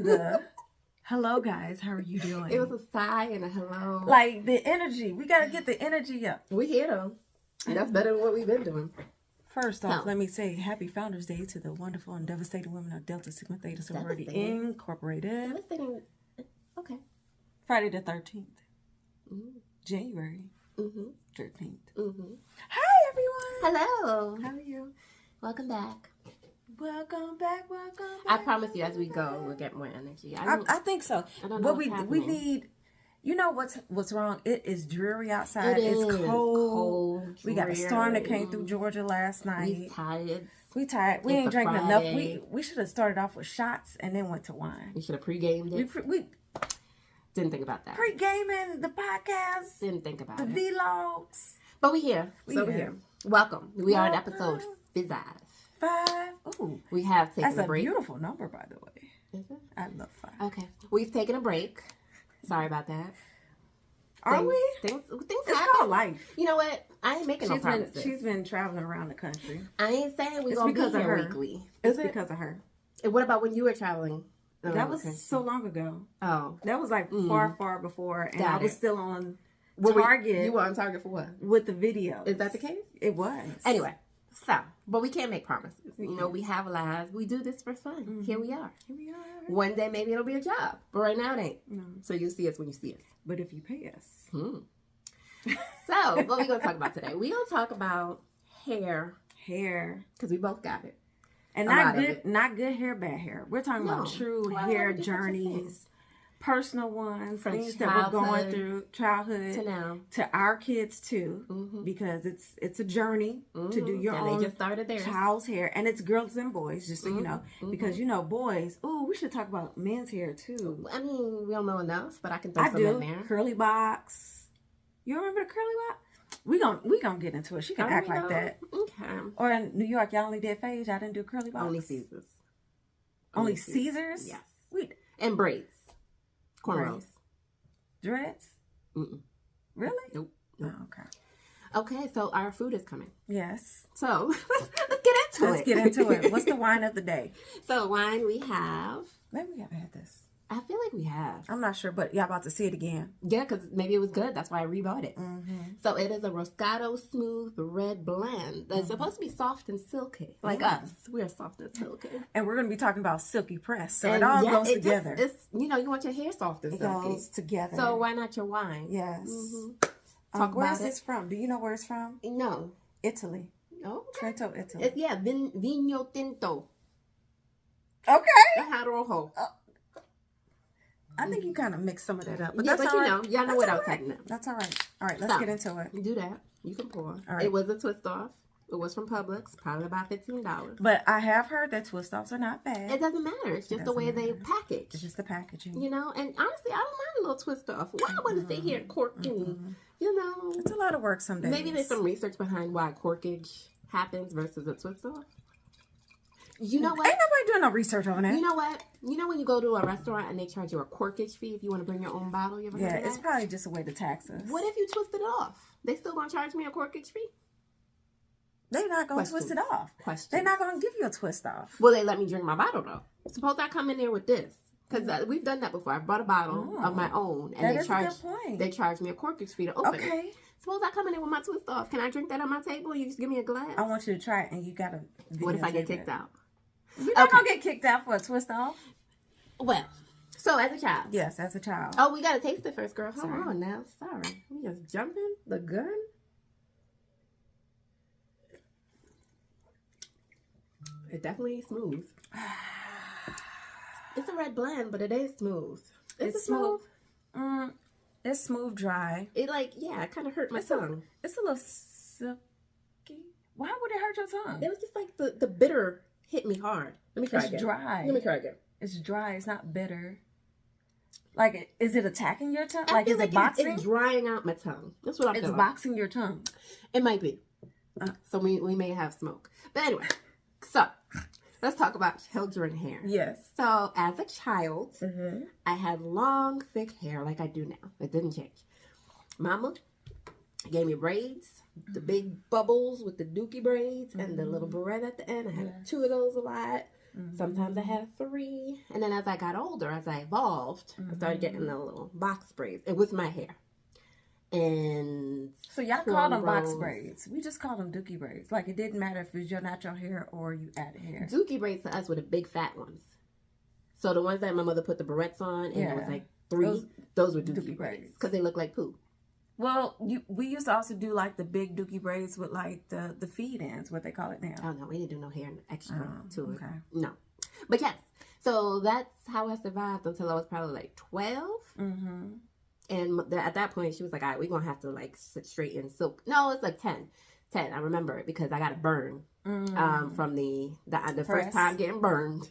and hello guys, how are you doing? It was a sigh and a hello. Like the energy. We gotta get the energy up. We here though. That's better than what we've been doing. First off, let me say happy Founders Day to the wonderful and devastating women of Delta Sigma Theta Sorority Incorporated. Devastating. Okay. Friday the 13th. January 13th. Hi everyone. Hello. How are you? Welcome back. Welcome back. I promise you, as we go, we'll get more energy. I think so. I don't know But we need. You know what's wrong? It is dreary outside. It's cold. Dreary. We got a storm that came through Georgia last night. We tired. We ain't drinking enough. We should have started off with shots and then went to wine. We should have pre-gamed it. We didn't think about that. Pre-gaming the podcast. Didn't think about the vlogs. But we here. We're here. Welcome. We are in episode 5. Ooh, we have taken a break. That's a break. Beautiful number, by the way. Is it? I love 5. Okay. We've taken a break. Sorry about that. Are we? Things it's happen. Called life. You know what? I ain't making no promises. She's been traveling around the country. I ain't saying we're going to be here weekly. It's because of her. And what about when you were traveling? That was so long ago. Oh. That was like far before. And I was still on Target. You were on Target for what? With the video. Is that the case? It was. Anyway. So, but we can't make promises. You know, we have lives. We do this for fun. Here we are. One day maybe it'll be a job. But right now it ain't. No. So you'll see us when you see us. But if you pay us. So, what we going to talk about today? We're going to talk about hair. Hair. Because we both got it. And not good hair, bad hair. We're talking about true hair journeys. Personal ones, from things that we're going through, childhood to now, to our kids too, because it's a journey to do your own. They just started theirs. Child's hair, and it's girls and boys, just so you know, because you know boys. Oh, we should talk about men's hair too. I mean, we don't know enough, but I can throw some in there. Curly box. You remember the curly box? We gonna get into it. She can act like that. Okay. Or in New York, y'all only did fades. Y'all didn't do curly box. Only Caesars. Only Caesars. Yes. And braids. Cornrows. Dreads? Really? Nope. Oh, okay. Okay, so our food is coming. Yes. So let's get into it. What's the wine of the day? So wine we have. Maybe we haven't had this. I feel like we have. I'm not sure, but y'all about to see it again. Yeah, because maybe it was good. That's why I rebought it. So it is a Roscato smooth red blend. It's supposed to be soft and silky. Like us. We're soft and silky. And we're going to be talking about silky press. So it all goes together. It's you want your hair soft and silky. It goes together. So why not your wine? Yes. Where's this from? Do you know where it's from? No. Italy. Oh, okay. Trento, Italy. Vino Tinto. Okay. Rojo. I think you kind of mixed some of that up. But yeah, that's but all right. y'all know what I was talking about. That's all right. All right, let's get into it. Do that. You can pour. All right. It was a twist off. It was from Publix, probably about $15. But I have heard that twist offs are not bad. It doesn't matter. It's just the way they package. It's just the packaging. You know, and honestly, I don't mind a little twist off. Why I want to sit here and cork and, It's a lot of work some days. Maybe there's some research behind why corkage happens versus a twist off. You know what? Ain't nobody doing no research on that. You know what? You know when you go to a restaurant and they charge you a corkage fee if you want to bring your own bottle? You ever heard of that? It's probably just a way to tax us. What if you twist it off? They still gonna charge me a corkage fee? They're not gonna twist it off. They're not gonna give you a twist off. Will they let me drink my bottle though? Suppose I come in there with this. Because we've done that before. I bought a bottle of my own and they charge me a corkage fee to open it. Suppose I come in there with my twist off. Can I drink that on my table and you just give me a glass? I want you to try it and you gotta What if I get kicked out? You're not gonna get kicked out for a twist off. Well, so as a child. Yes, as a child. Oh, we gotta taste it first, girl. Hold on now. Sorry. We just jumping the gun. It definitely is smooth. It's a red blend, but it is smooth. It's smooth. It's smooth, dry. It it kind of hurt my tongue. It's a little silky. Why would it hurt your tongue? It was just like the bitter hit me hard. Let me try again. It's dry. Let me try again. It's dry. It's not bitter. Like, is it attacking your tongue? Like, is it boxing? It's drying out my tongue. That's what I'm feeling. It's boxing your tongue. It might be. So we may have smoke. But anyway, so let's talk about children hair. Yes. So as a child, I had long, thick hair like I do now. It didn't change. Mama gave me braids, the big bubbles with the dookie braids and the little barrette at the end. I had two of those a lot. Sometimes I had 3. And then as I got older, as I evolved, I started getting the little box braids. It was my hair. And so y'all call them box braids. We just call them dookie braids. Like, it didn't matter if it was your natural hair or you added hair. Dookie braids to us were the big fat ones. So the ones that my mother put the barrettes on, and it was like 3, those were dookie braids. Because they look like poo. Well, we used to also do like the big dookie braids with like the feed ends, what they call it now. Oh, no, we didn't do no hair extra to it. Okay. No. But yes, so that's how I survived until I was probably like 12. Mm-hmm. And at that point, she was like, all right, we're going to have to like straighten silk. No, it's like 10. I remember it because I got a burn from the first time getting burned.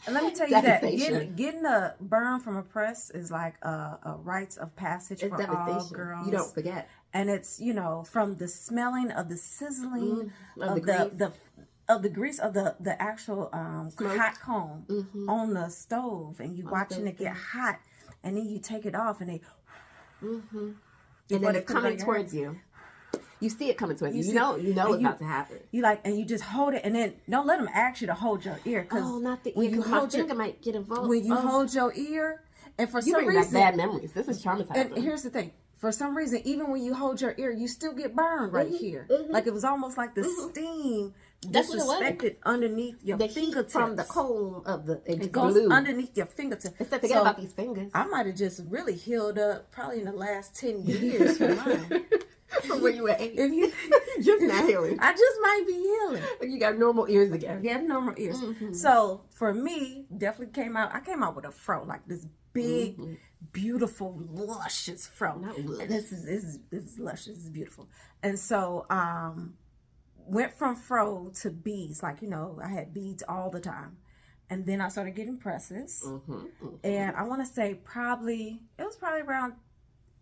And let me tell you that getting a burn from a press is like a rites of passage for all girls. You don't forget. And it's, from the smelling of the sizzling of the grease of the actual hot comb on the stove, and you watching it get hot, and then you take it off, and and then it's coming towards you. You see it coming towards you. You know it's about to happen. And you just hold it, and then don't let them ask you to hold your ear, because not the ear. My finger might get involved. When you hold your ear, and for some reason, back bad memories. This is traumatizing. And here's the thing. For some reason, even when you hold your ear, you still get burned right here. Like it was almost like the steam disrespected underneath your fingertips. From the comb of it goes underneath your fingertips. Forget about these fingers. I might have just really healed up probably in the last 10 years for mine. From where you were 8. If you just not healing. I just might be healing. You got normal ears again. Yeah, normal ears. So for me, definitely I came out with a fro, like this big, beautiful, luscious fro. And this is luscious. This is beautiful. And so went from fro to beads. Like, I had beads all the time. And then I started getting presses. And I want to say it was probably around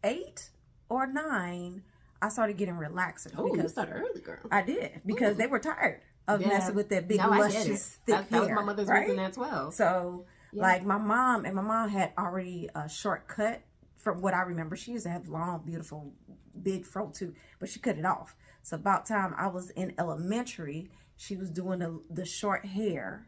8 or 9. I started getting relaxers. Oh, you started early, girl. I did, because they were tired of messing with that big, luscious, thick hair. That was my mother's reason as well. So, like my mom had already a shortcut from what I remember. She used to have long, beautiful, big fro too, but she cut it off. So about time I was in elementary, she was doing the short hair,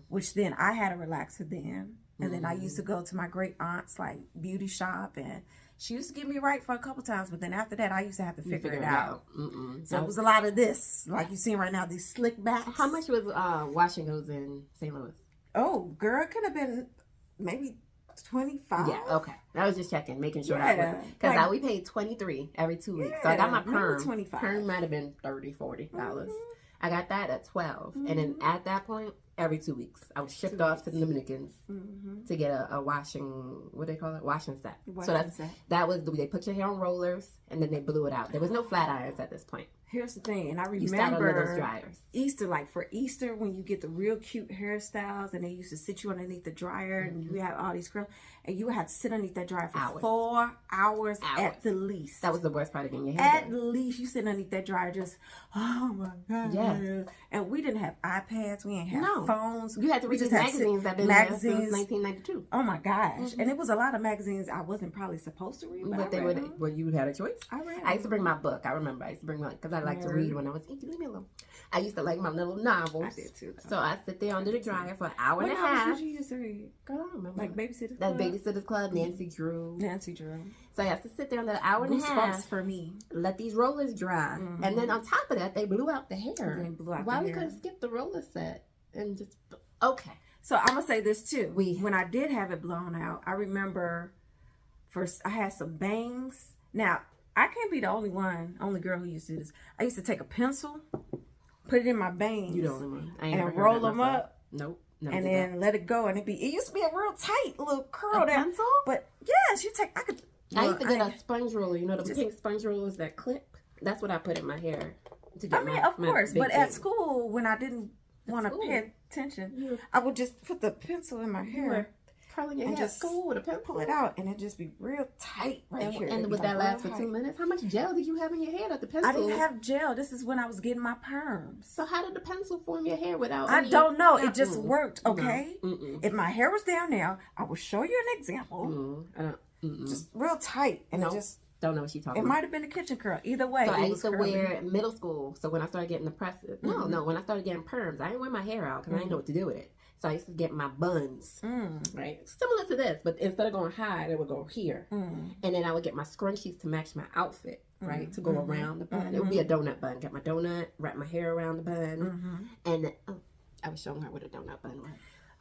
which then I had a relaxer then. And then I used to go to my great aunt's like beauty shop, and she used to get me right for a couple times, but then after that, I used to have to figure it out. So it was a lot of this, like you see right now, these slick backs. How much was washing goes in St. Louis? Oh, girl, it could have been maybe 25. Yeah, okay. I was just checking, making sure because we paid $23 every 2 weeks. So I got my perm. 25. Perm might have been $30, $40. I got that at 12, and then at that point, every 2 weeks, I was shipped off to the Dominicans to get a washing, what do they call it? Washing set. That was they put your hair on rollers, and then they blew it out. There was no flat irons at this point. Here's the thing, and I remember Easter, like for Easter, when you get the real cute hairstyles, and they used to sit you underneath the dryer, and you have all these curls, and you would have to sit underneath that dryer for 4 hours at the least. That was the worst part of getting your hair done. At least you sit underneath that dryer, just oh my god. Yeah. And we didn't have iPads, we didn't have phones. You had to read these magazines that been there since 1992. Oh my gosh! And it was a lot of magazines I wasn't probably supposed to read, but they would. Well, you had a choice. I read. I used to bring my book. I remember I used to bring my because I liked to read when I was leave me alone. I used to like my little novels. I did too. So I sit there under the dryer for an hour and a half. What did you used to read? Girl, I don't remember. Like Babysitter's Club? That Babysitter's Club, Nancy Drew. So I have to sit there under an hour and a half for me. Let these rollers dry. And then on top of that, they blew out the hair. Why we couldn't skip the roller set and just okay. So I'm gonna say this too. When I did have it blown out, I remember first I had some bangs. Now I can't be the only girl who used to do this. I used to take a pencil, put it in my bangs, you the only one. And roll them up. Nope. And then let it go, and it used to be a real tight little curl. Pencil? But yes, you take. I used to get a sponge roller. You know the pink sponge rollers that clip. That's what I put in my hair. Of course. But at school, when I didn't want to pay attention, I would just put the pencil in my hair. Curling your hair at school with a pencil. Pull it out, and it just be real tight here. And would that last for 2 minutes? How much gel did you have in your hair at the pencil? I didn't have gel. This is when I was getting my perms. So how did the pencil form your hair without? I don't know. It just worked. Okay. If my hair was down now, I will show you an example. Just real tight, and it just. Don't know what she's talking about. It might have been a kitchen curl. Either way. So I used to wear middle school. So when I started getting the presses, when I started getting perms, I didn't wear my hair out because I didn't know what to do with it. So I used to get my buns, right? Similar to this, but instead of going high, they would go here. And then I would get my scrunchies to match my outfit, right? To go around the bun. It would be a donut bun. Get my donut, wrap my hair around the bun. And I was showing her what a donut bun was.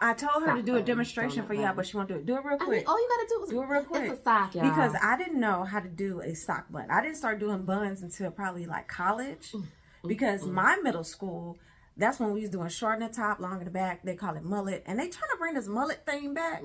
I told her to do a demonstration for y'all, but she won't do it. Do it real quick. I mean, all you gotta do is do it real quick. It's a sock, y'all. Because I didn't know how to do a sock bun. I didn't start doing buns until probably like college. Because my middle school, that's when we was doing short in the top, long in the back. They call it mullet. And they trying to bring this mullet thing back.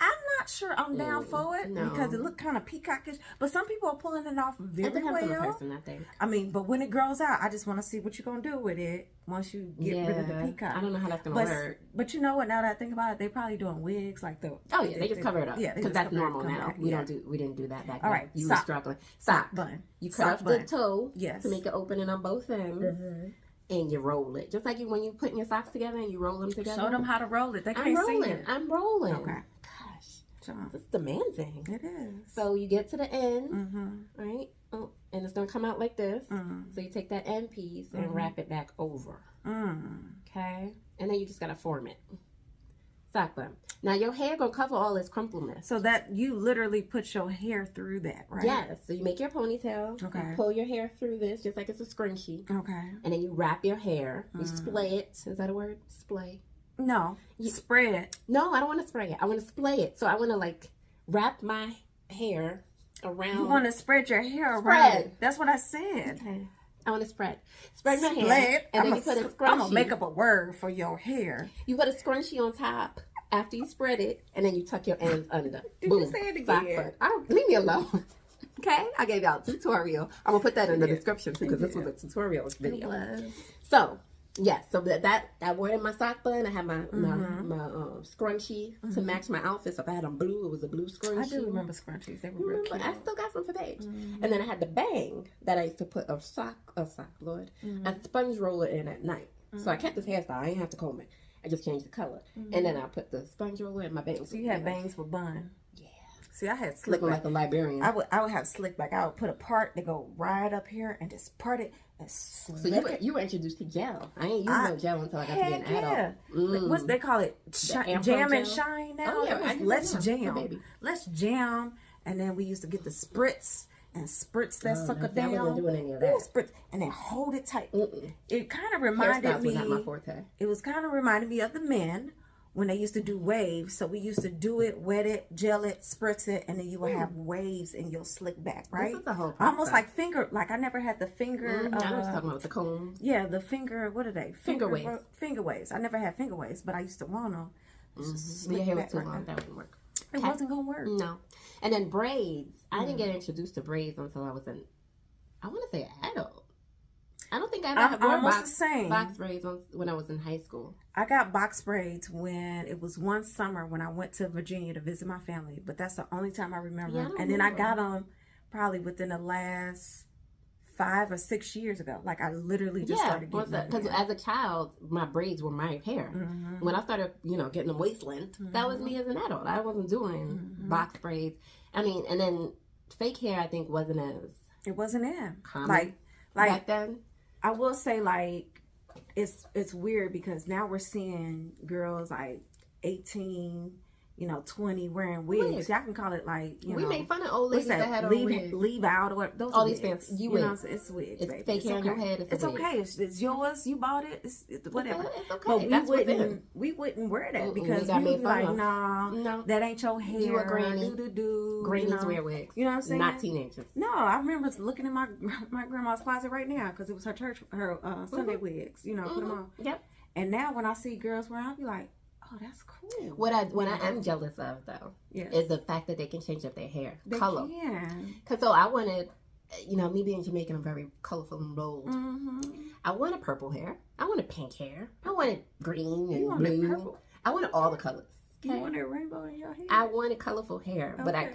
I'm not sure I'm down for it because it looked kind of peacockish. But some people are pulling it off very well. Depends on the person, I think. I mean, but when it grows out, I just want to see what you're going to do with it once you get rid of the peacock. I don't know how that's going to work. But you know what? Now that I think about it, they probably doing wigs like the... Oh, yeah. They just cover it up. Yeah. Because that's normal now. We didn't do that back then. All right. You were struggling. Sock bun. You cut off the toe to make an opening on both ends. And you roll it. Just like when you putting your socks together and you roll them together. Show them how to roll it. They can't see it. I'm rolling. Okay. Gosh. It's demanding. It is. So you get to the end, right? Oh, and it's going to come out like this. So you take that end piece and wrap it back over. Okay? And then you just got to form it. Sock bun. Now your hair going to cover all this crumpleness. So that you literally put your hair through that, right? Yes. So you make your ponytail. Okay. You pull your hair through this just like it's a scrunchie. Okay. And then you wrap your hair. You splay it. Is that a word? Splay. No. Spread. No, I don't want to spray it. I want to splay it. So I want to like wrap my hair around. You want to spread your hair around. That's what I said. Okay. I want to spread my hair. And then you put a scrunchie. I'm going to make up a word for your hair. You put a scrunchie on top after you spread it, and then you tuck your ends under. Did you say it again? Leave me alone. Okay? I gave y'all a tutorial. I'm going to put that in the description, too, because this was a tutorial video. It was. So, yes. So that wore in my sock bun. I had my scrunchie to match my outfit. So if I had a blue, it was a blue scrunchie. I do remember scrunchies. They were real cute. I still got some for Paige. And then I had the bang that I used to put a sponge roller in at night. So I kept this hairstyle. I didn't have to comb it. I just changed the color. And then I put the sponge roller in my bangs. So you had bangs with bun. Yeah. See, I had slick looking like a librarian. I would have slick back. I would put a part that go right up here and just part it and slick. So you were introduced to gel. I ain't used no gel until I got to be an adult. What's they call it? Jam and shine now? Oh, yeah. Let's jam. Let's jam. And then we used to get the spritz. And spritz that sucker down. I wasn't doing any of that. Spritz, and then hold it tight. It kind of reminded me. Not my forte. It was kind of reminded me of the men when they used to do waves. So we used to do it, wet it, gel it, spritz it, and then you would have waves in your slick back, right? This is the whole process. Almost like finger. Like I never had the finger. I was talking about the combs. Yeah, the finger. What are they? Finger waves. Finger waves. I never had finger waves, but I used to want them. Your hair was too long. That wouldn't work. It wasn't gonna work. No. And then braids. I didn't get introduced to braids until I was I want to say adult. I don't think I ever wore box braids when I was in high school. I got box braids when it was one summer when I went to Virginia to visit my family. But that's the only time I remember. And then I got them probably within the last 5 or 6 years ago. Like I literally just started getting them. Because as a child, my braids were my hair. When I started, getting them waist length, that was me as an adult. I wasn't doing box braids. I mean, and then fake hair, I think, wasn't as it wasn't in common like back then. I will say, like it's weird because now we're seeing girls like 18. 20 wearing wigs. Y'all can call it like, we make fun of old ladies that had on wigs. Leave out or those all these fancy. It's wigs. It's fake hair on your head. It's okay. It's yours. You bought it. It's whatever. It's okay. But we wouldn't wear that because we would be like, no, that ain't your hair. You a granny. Grannies wear wigs. You know what I'm saying? Not teenagers. No, I remember looking in my grandma's closet right now because it was her Sunday wigs. Put them on. Yep. And now when I see girls wearing, I'll be like, oh, that's cool. What I am jealous of though is the fact that they can change up their hair color. Because so I wanted, me being Jamaican, I'm very colorful and bold. I wanted purple hair. I wanted pink hair. I wanted green and blue. Purple. I wanted all the colors. Okay? You wanted rainbow in your hair. I wanted colorful hair, but I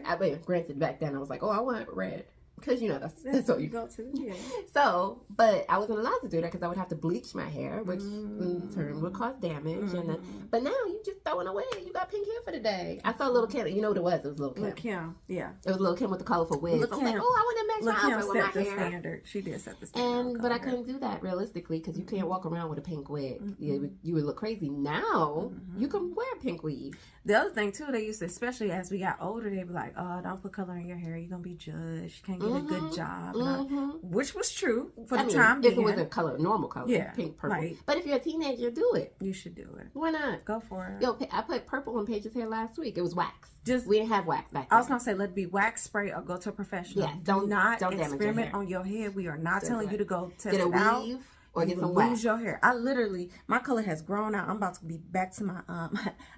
granted back then I was like, oh, I want red. because you know that's what you go to. Yeah. So, but I wasn't allowed to do that because I would have to bleach my hair, which in turn would cause damage. And then, but now you just throwing away. You got pink hair for the day. I saw Little Kim. You know what it was? It was Little Kim. Little Kim. Yeah. It was Little Kim with the colorful wigs. I was like, oh, I want to match my outfit with my hair. Standard. She did set the standard. But I couldn't do that realistically because you can't walk around with a pink wig. You would look crazy. Now you can wear a pink weave. The other thing too, they used to, especially as we got older, they'd be like, "Oh, don't put color in your hair. You're gonna be judged. You can't get a good job." Which was true for the time being. If it was a color, normal color, pink, purple. Like, but if you're a teenager, do it. You should do it. Why not? Go for it. Yo, I put purple on Paige's hair last week. It was wax. We didn't have wax back then. I was gonna say, let it be wax spray or go to a professional. Yeah, don't experiment on your hair. We are not telling you to go test it out. Or get some wax. Lose your hair. I literally, my color has grown out. I'm about to be back to my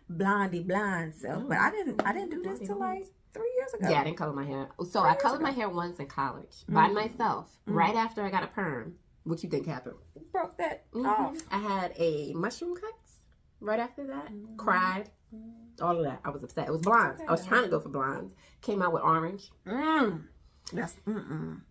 blonde self. But I didn't do this till like 3 years ago. Yeah, I didn't color my hair. So I colored my hair once in college by myself. Right after I got a perm. What you think happened? Broke that off. I had a mushroom cut right after that. Cried. All of that. I was upset. It was blonde. I was trying to go for blonde. Came out with orange. That's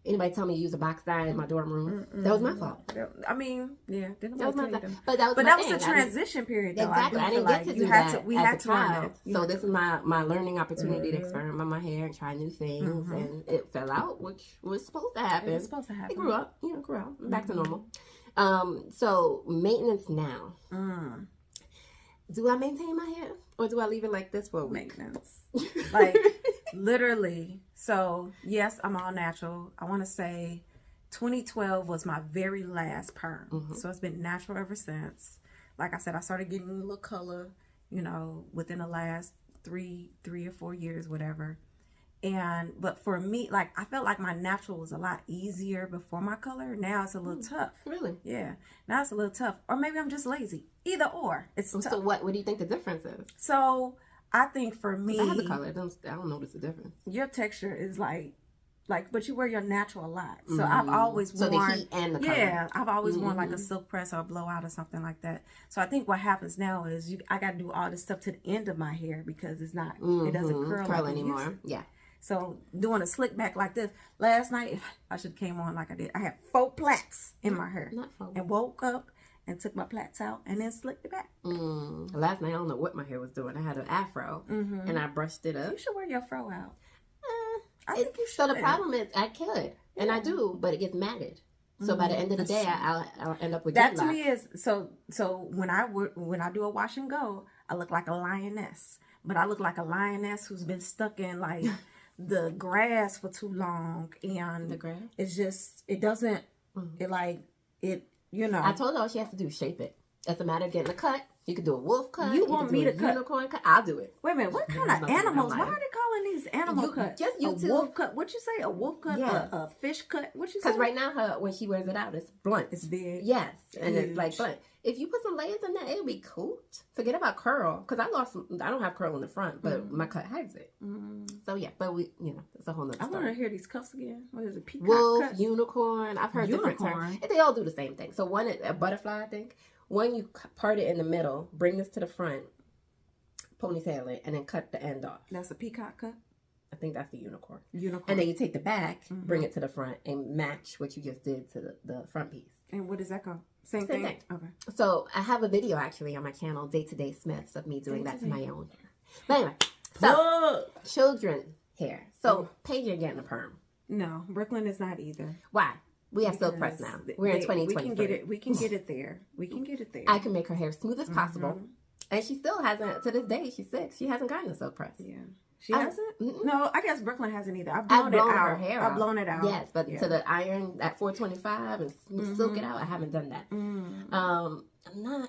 Anybody tell me to use a box dye in my dorm room? That was my fault. I mean, yeah, that was my fault. But that was the transition period. Though. Exactly, I didn't get to do that. We had to learn. So this is my learning opportunity to experiment with my hair and try new things, and it fell out, which was supposed to happen. It was supposed to happen. It grew up, back to normal. So maintenance now. Do I maintain my hair, or do I leave it like this for a week? Maintenance, like literally. So yes, I'm all natural. I want to say 2012 was my very last perm. So it's been natural ever since. Like I said, I started getting a little color, within the last three or 4 years, whatever. But for me, like, I felt like my natural was a lot easier before my color. Now it's a little tough. Really? Yeah. Now it's a little tough. Or maybe I'm just lazy. Either or. It's tough. So what do you think the difference is? So I think for me, I have the color. I don't notice the difference. Your texture is like, but you wear your natural a lot. So I've always worn. So the heat and the color. Yeah, I've always worn like a silk press or a blowout or something like that. So I think what happens now is I got to do all this stuff to the end of my hair because it's not, it doesn't curl anymore. Yeah. So doing a slick back like this, last night, I should have came on like I did. I had 4 plaits in my hair. Not 4. And woke up and took my plaits out and then slicked it back. Last night, I don't know what my hair was doing. I had an afro and I brushed it up. You should wear your fro out. I think you should. So the problem is I could, and I do, but it gets matted. So by the end of the day, I'll end up with that. Dreadlocks. To me is so when I do a wash and go, I look like a lioness, but I look like a lioness who's been stuck in like the grass for too long, and the grass. It's just it doesn't I told her all she has to do is shape it. It's a matter of getting a cut. You could do a wolf cut. You want me to cut unicorn cut? I'll do it. Wait a minute. What kind of animals? Why are they calling these animal cuts? Just YouTube. A wolf cut. What you say? A wolf cut? Yes. A fish cut? What you say? Because right now, when she wears it out, it's blunt. It's big. Yes, and it's like blunt. If you put some layers in that, it'll be cool. Forget about curl, because I don't have curl in the front, but my cut has it. So yeah, but it's a whole nother story. I want to hear these cuts again. What is it? Peacock wolf, cut? unicorn. I've heard different terms. They all do the same thing. So one is a butterfly, I think. One, you part it in the middle, bring this to the front, ponytail it, and then cut the end off. That's a peacock cut? I think that's the unicorn. Unicorn. And then you take the back, bring it to the front, and match what you just did to the front piece. And what does that called? Same thing? Okay. So I have a video actually on my channel, Day-to-Day Smiths, of me doing that to my own hair. But anyway, so children hair. So Paige, you're getting a perm. No, Brooklyn is not either. Why? We have silk press now. We're in 2020. We can get it there. We can get it there. I can make her hair smooth as possible. And she still hasn't, to this day, she's 6. She hasn't gotten a silk press. Yeah. She hasn't? No, I guess Brooklyn hasn't either. I've blown her hair out. I've blown it out. Yes, but to the iron at 425 and silk it out, I haven't done that. I'm not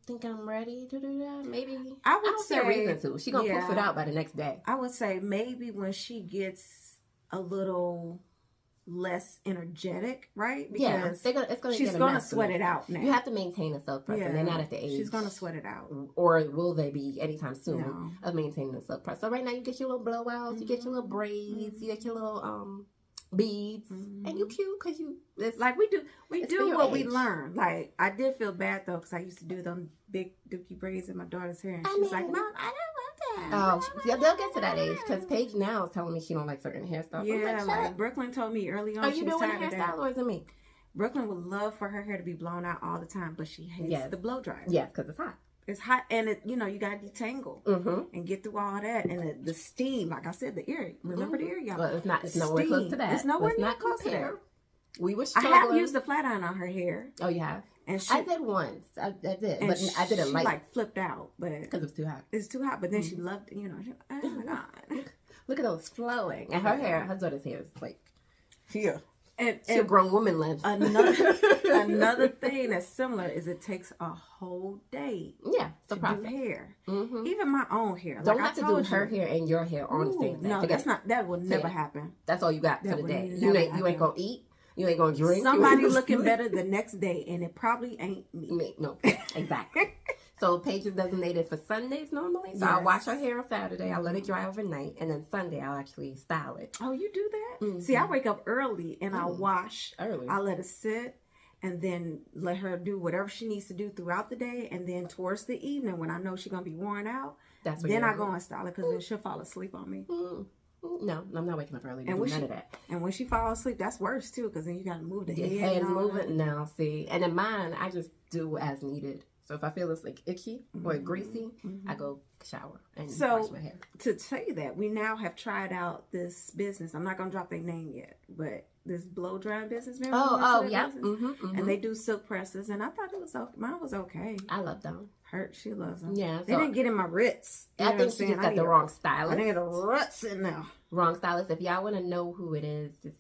thinking I'm ready to do that. Maybe. I don't see a reason to. She's going to poof it out by the next day. I would say maybe when she gets a little less energetic, right? Because she's gonna sweat it out now. You have to maintain a silk press, and they're not at the age. She's gonna sweat it out, or will they be anytime soon of maintaining a silk press? So right now, you get your little blowouts, you get your little braids, you get your little beads, and you cute because it's like we do what we learn. Like I did feel bad though because I used to do them big dookie braids in my daughter's hair, and she's like, "Mom, I don't want Oh, yeah, they'll get to that age because Paige now is telling me she don't like certain hairstyles. Yeah, like Brooklyn told me early on. Are you doing a hairstyle or is it me? Brooklyn would love for her hair to be blown out all the time, but she hates the blow dryer. Yes, because it's hot. It's hot, and you got to detangle and get through all that, and the steam. Like I said, the ear. Remember the ear, y'all? Well, it's not. It's nowhere close to that. It's nowhere close to that. We were struggling. I have used the flat iron on her hair. Oh, you have? And I did once. I did, but I didn't like flipped out, but because it was too hot. It's too hot, but then she loved. Oh my god! Look at those flowing, and her hair. Her daughter's hair is like here. And a grown woman lives. Another thing that's similar is it takes a whole day. Yeah, to do hair. Mm-hmm. Even my own hair. Don't have to do her hair and your hair on the same day. No, that's not. That will never happen. That's all you got for the day. You ain't gonna eat. You ain't gonna drink. Somebody looking better the next day, and it probably ain't me. No, exactly. So Paige is designated for Sundays normally. So I'll wash her hair on Saturday. I'll let it dry overnight. And then Sunday, I'll actually style it. Oh, you do that? Mm-hmm. See, I wake up early and I'll wash. Early. I'll let it sit and then let her do whatever she needs to do throughout the day. And then towards the evening, when I know she's going to be worn out, then I go and style it because then she'll fall asleep on me. No, I'm not waking up early to do none of that. And when she falls asleep, that's worse too because then you got to move the head. Move it now, see. And in mine, I just do as needed. So if I feel it's like itchy or greasy, I go shower and wash my hair. To tell you that, we now have tried out this business. I'm not going to drop their name yet, but this blow drying business. Yeah. And they do silk presses, and I thought it was okay. Mine was okay. I love them. She loves them. Yeah. They didn't get in my Ritz. I think she just got the wrong stylist. I didn't get a Ritz in there. Wrong stylist. If y'all want to know who it is, just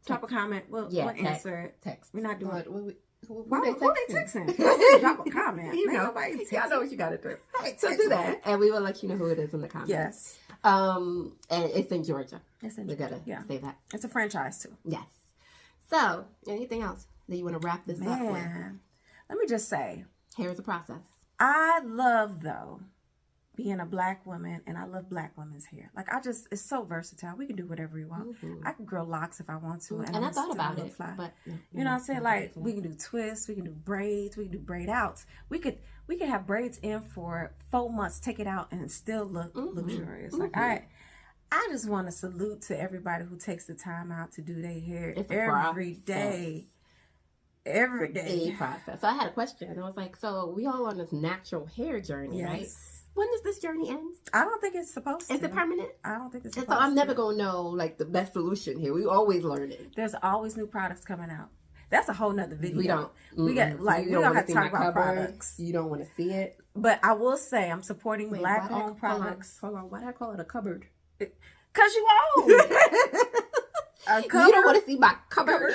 drop a comment. We'll answer it. Text. We're not doing it. Who they texting? Drop a comment. You know what you gotta do. So do that, and we will let you know who it is in the comments. Yes. And it's in Georgia. It's in Georgia. We gotta say that. It's a franchise too. Yes. So, anything else that you want to wrap this up with? Let me just say, hair is a process. I love being a black woman, and I love black women's hair. Like it's so versatile. We can do whatever we want. I can grow locks if I want to, and I thought about it, but you know what I'm saying? Like we can do twists, we can do braids, we can do braid outs. We could have braids in for 4 months, take it out, and still look luxurious. Like I just want to salute to everybody who takes the time out to do their hair every day. Every day. A process. So I had a question, and I was like, so we all on this natural hair journey, right? When does this journey end? I don't think it's supposed to. Is it permanent? I don't think it's supposed to. So I'm never going to know, like, the best solution here. We always learn it. There's always new products coming out. That's a whole nother video. We don't. We got, we don't have to talk about products. You don't want to see it. But I will say I'm supporting black-owned products. Hold on. Why do I call it a cupboard? Because you old. A cupboard? You don't want to see my cupboard?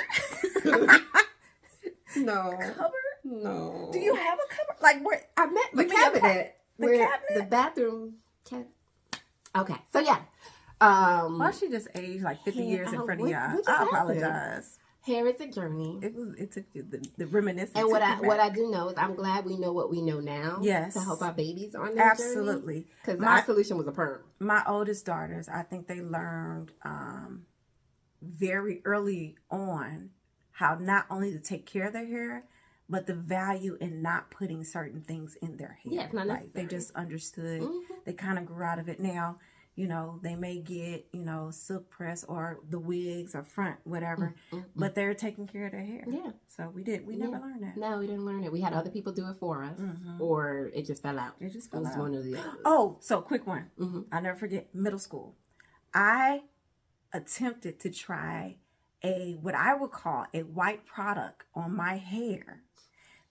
No. Cupboard? No. Do you have a cupboard? Like, where? I meant the cabinet. The bathroom. Okay, so yeah. Why she just aged like 50 years in front of y'all? I apologize. Hair is a journey. It took the reminiscence. And what I do know is I'm glad we know what we know now. Yes. To help our babies on their absolutely. Because my solution was a perm. My oldest daughters, I think they learned very early on how not only to take care of their hair, but the value in not putting certain things in their hair. Yeah, it's not necessary. Like they just understood. They kind of grew out of it. Now, they may get, silk press or the wigs or front, whatever, but they're taking care of their hair. Yeah. So we never learned that. No, we didn't learn it. We had other people do it for us, or it just fell out. It just fell out. One of the others. Oh, so quick one. I'll never forget middle school. I attempted to try what I would call a white product on my hair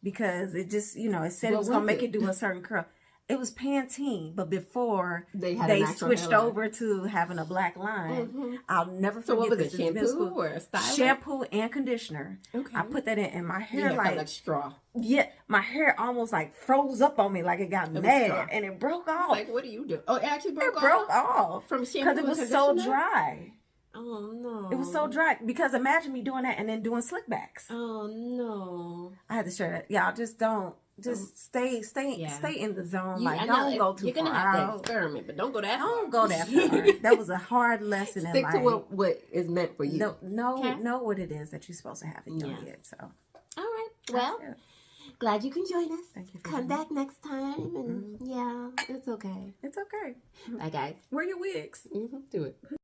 because it just, it said it was going to make it do a certain curl. It was Pantene, but before they switched over to having a black line, I'll never forget. So what was this. It, shampoo or a styler? Shampoo and conditioner. Okay. I put that in, and my hair like straw. Yeah, my hair almost like froze up on me, like it got mad, and it broke off. Like, what do you do? Oh, it actually broke off? It broke off. From shampoo because it was so dry. Oh, no. It was so dry. Because imagine me doing that and then doing slick backs. Oh, no. I had to share that. Y'all just don't. Just stay in the zone. Like, don't go too far. You're going to have to experiment, but don't go that far. Don't go that far. That was a hard lesson in life. Stick to what is meant for you. Know what it is that you're supposed to have in your head. So. All right. Well, Glad you can join us. Thank you. Come back next time. And yeah, it's okay. It's okay. Bye, guys. Wear your wigs. Do it.